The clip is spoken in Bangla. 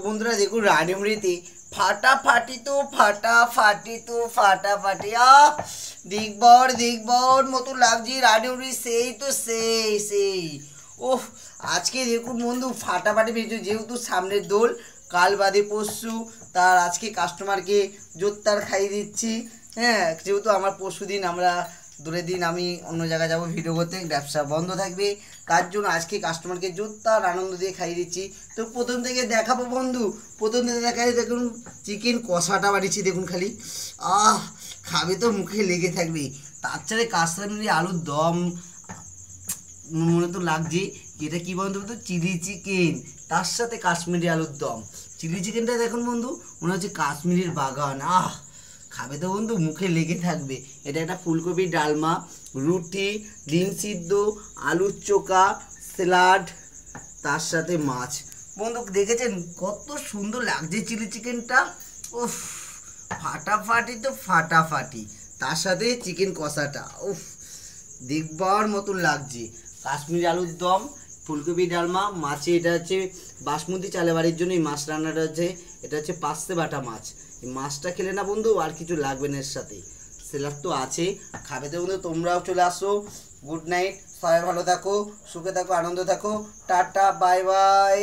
বন্ধুরা দেখুন রানিমুড়িতে ফাটাফাটি দিগবর মতো লাগছে রানিমুড়ি সেই ওহ আজকে দেখুন বন্ধু ফাটাফাটি বেরিয়েছে যেহেতু সামনের দোল কাল বাদে পরশু তার আজকে কাস্টমারকে জোরদার খাইয়ে দিচ্ছি। হ্যাঁ যেহেতু আমার পরশু দিন আমরা দোলের দিন আমি অন্য জায়গায় যাবো ভিডিও করতে, ব্যবসা বন্ধ থাকবে, তার জন্য আজকে কাস্টমারকে জোরদার আনন্দ দিয়ে খাইয়ে দিচ্ছি। তো প্রথম থেকে দেখাবো বন্ধু, প্রথম থেকে দেখাই দেখুন চিকেন কষাটা বাড়িয়েছি দেখুন খালি খাবে তো মুখে লেগে থাকবে। তার ছাড়া কাশ্মীরি আলুর দম মনে তো লাগছে এটা কি বন্ধু তো চিলি চিকেন, তার সাথে কাশ্মীরি আলুর দম। চিলি চিকেনটা দেখুন বন্ধু মনে হচ্ছে কাশ্মীরের বাগান। খাবে তো বন্ধু মুখে লেগে থাকবে। এটা একটা ফুলকপি ডালমা, রুটি, ডিম সিদ্ধ, আলুর চোখা, স্যালাড, তার সাথে মাছ। বন্ধু দেখেছেন কত সুন্দর লাগছে চিলি চিকেনটা। উফ ফাটাফাটি, তার সাথে চিকেন কষাটা উফ দেখবার মতন লাগছে। কাশ্মীরি আলুর দম, ফুলকপি ডালমা, মাছে এটা হচ্ছে বাসমতি চালে বাড়ির জন্য এই মাছ রান্নাটা হচ্ছে, এটা হচ্ছে পাস্তে বাটা মাছ। এই মাছটা খেলে না বন্ধু আর কিছু লাগবে না, এর সাথে স্যালাড তো আছে। খাবে তো বন্ধু তোমরাও চলে আসো। গুড নাইট, সবাই ভালো থাকো, সুখে থাকো, আনন্দ থাকো, টাটা বাই বাই।